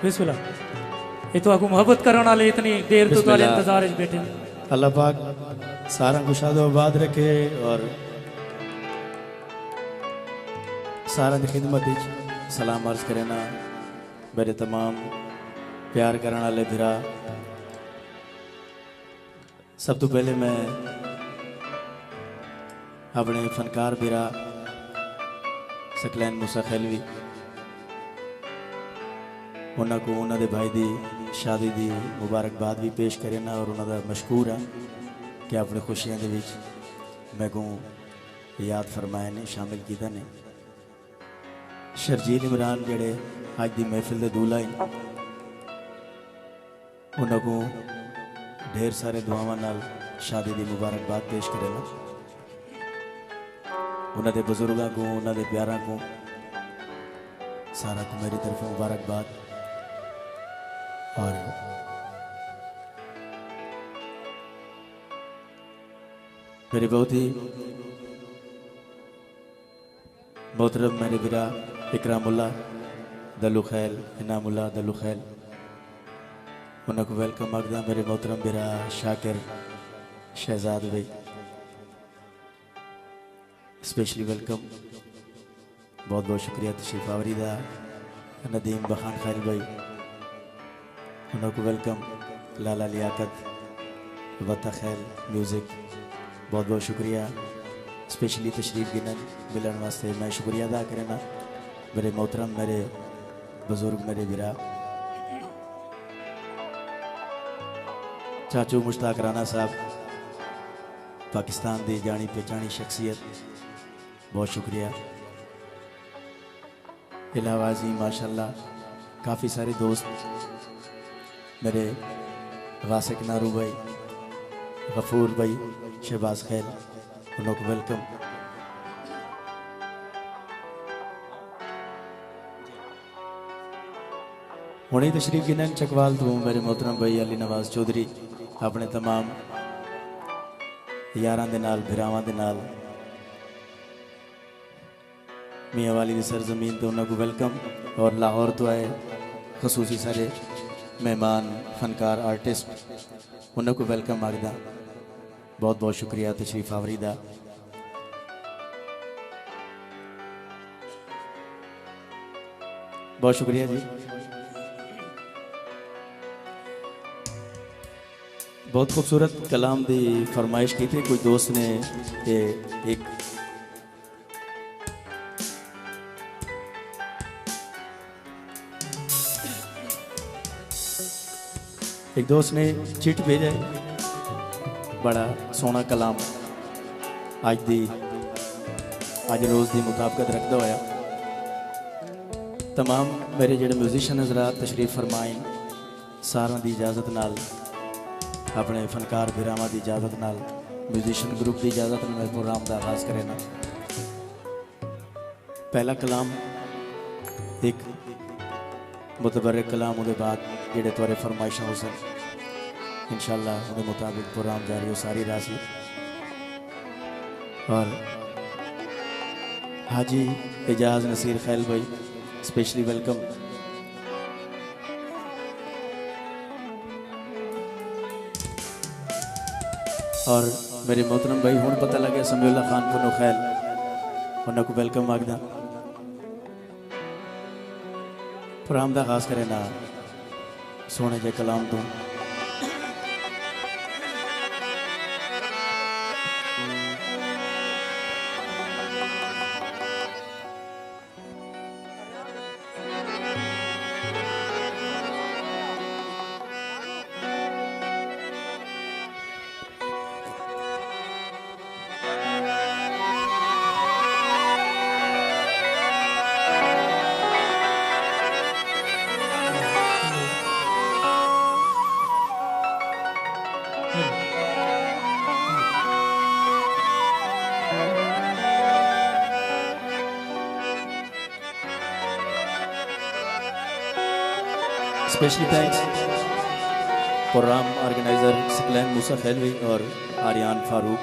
बिस्मिल्लाह। ये तो आपको मोहब्बत करने वाले इतनी देर तो तुम्हारे इंतजार में बैठे। अल्लाह पाक सारा खुशाद आबाद रखे और सारा की खिदमत सलाम अर्ज करे ना मेरे तमाम प्यार करने वाले भिरा। सब तो पहले मैं अपने फनकार भिरा सकलैन मूसा खैलवी उन्होंने को उन्होंने भाई की शादी की मुबारकबाद भी पेश करे ना और उन्होंने मशहूर है कि अपने खुशियों के विच मैं को याद फरमाए ने शामिल किया ने। शर्जील इमरान जड़े अज की महफिल के दूल्हा हैं उन्होंने को ढेर सारे दुआवां नाल शादी की मुबारकबाद पेश करे ना। उन्होंने बुजुर्गों को उन्होंने प्यारा को सारा को मेरी तरफ मुबारकबाद। और मेरे बहुत ही मोहतरम मेरे बिरा इकरामुल्ला दलुखैल इनामुल्ला दलुखैल उन्होंने को वेलकम आखदा। मेरे मोहतरम बिरा शाकिर शहजाद भाई स्पेशली वेलकम, बहुत बहुत शुक्रिया तशरीफ आवरी दा। नदीम बखान खैल भाई उन्होंने को वेलकम। लाला लियाकत वता खैल म्यूज़िक बहुत बहुत शुक्रिया स्पेशली तशरीफ गिनन मिलन वास्ते मैं शुक्रिया अदा करना। मेरे मोहतरम मेरे बुजुर्ग मेरे बिरा चाचू मुश्ताक राना साहब पाकिस्तान की जानी पहचानी शख्सियत बहुत शुक्रिया। इलावाजी माशाल्लाह काफ़ी सारे दोस्त मेरे वासिक नारू भाई गफूर भाई शहबाज खैल उन्होंने को वेलकम। हुणे तशरीफ गिनन चकवाल तो मेरे मोहतरम भाई अली नवाज चौधरी अपने तमाम यारां दे नाल भिरावां दे नाल मियाँ वाली की सरजमीन तो उन्होंने को वेलकम। और लाहौर तो आए खसूसी सारे मेहमान फनकार आर्टिस्ट उन्होंने को वेलकम आखदा। बहुत बहुत शुक्रिया तशरीफ आवरी दा। बहुत शुक्रिया जी। बहुत खूबसूरत कलाम की फरमाइश की थी कोई दोस्त ने ये एक दोस्त ने चिट भेजा है बड़ा सोहना कलाम अज रोज़ की मुताबकत रखता होया। तमाम मेरे जोड़े म्यूजिशियन हजरात तशरीफ फरमाइन सारा की इजाज़त नाल अपने फनकार बिरावां की इजाज़त नाल म्यूजिशियन ग्रुप की इजाज़त नाल प्रोग्राम का आगाज़ करे ना। पहला कलाम एक मुतबर्रिक कलाम उहदे बाद जेडे तुहारे फरमाइशां हो सन इंशाअल्लाह उहदे मुताबिक प्रोग्राम जारी हो सारी राजी। और हाजी एजाज नसीर खैल भाई स्पेशली वेलकम। और मेरे मोहतरम भाई हुण पता लगे समीउल्लाह खान पुनो खैल उन्होंने को वेलकम आखदा। प्रोग्राम का खास करे ना सोने जे कलाम तो specially thanks programme organiser Saqlain Musa Khailvi और आर्यान फारूक।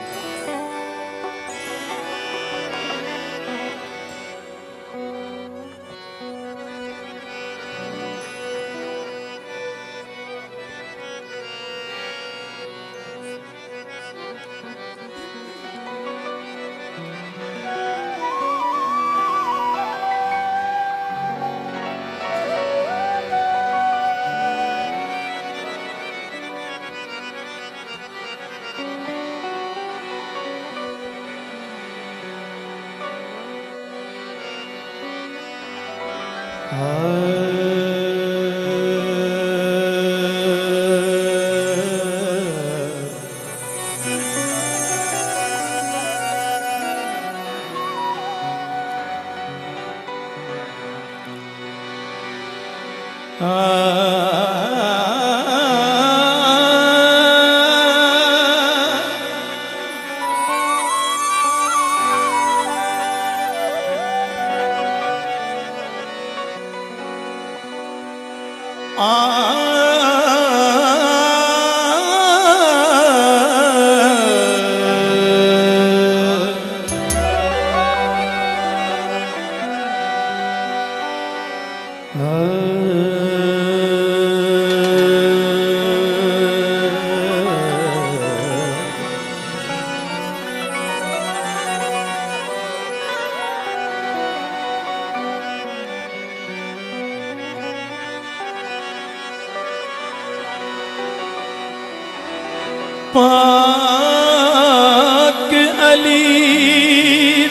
पाक अली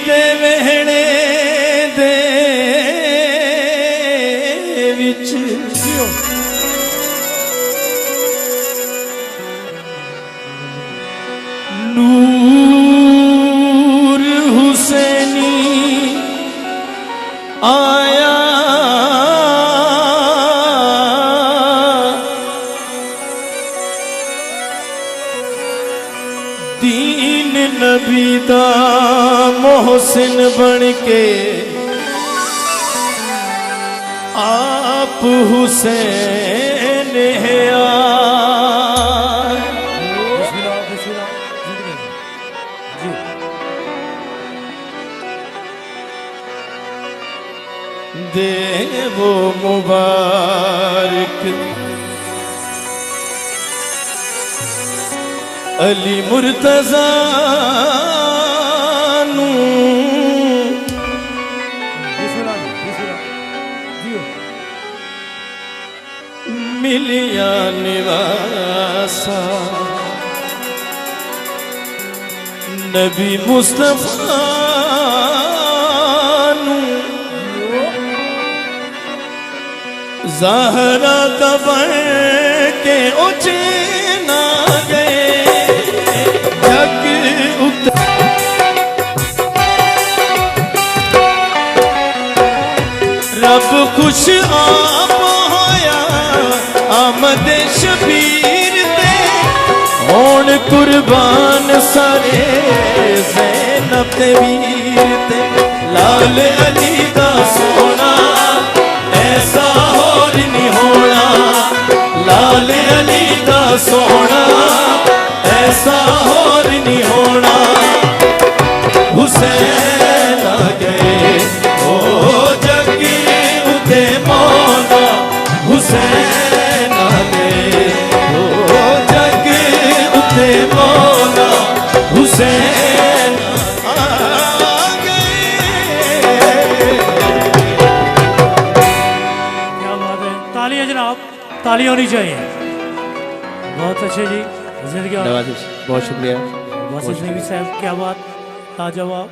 दे वहणे दे विच नूर हुसैनी आया दीन नबी दा मोहसिन बन के आप हुसैन है दे वो मुबारक अली मुर्तज़ा नू मिलिया निवासा नबी मुस्तफा नू ज़हरा दबन के उचे ना गए रब खुश आप होया आमद शबीर ते होण कुर्बान सारे ज़ैनब दे वीर ते लाल अली दा सोना ऐसा होर नहीं होना लाल अली दा सोना ऐसा होर नहीं होना हुसैन आ गए ओ जग उते मौला हुसैन आ गए ओ जग उते मौला हुसैन आ गए। क्या बात है, तालियां जनाब, तालियां होनी चाहिए। बहुत अच्छे जी, जिंदगी बहुत शुक्रिया। वासिफ नबी साहब, क्या बात, लाजवाब।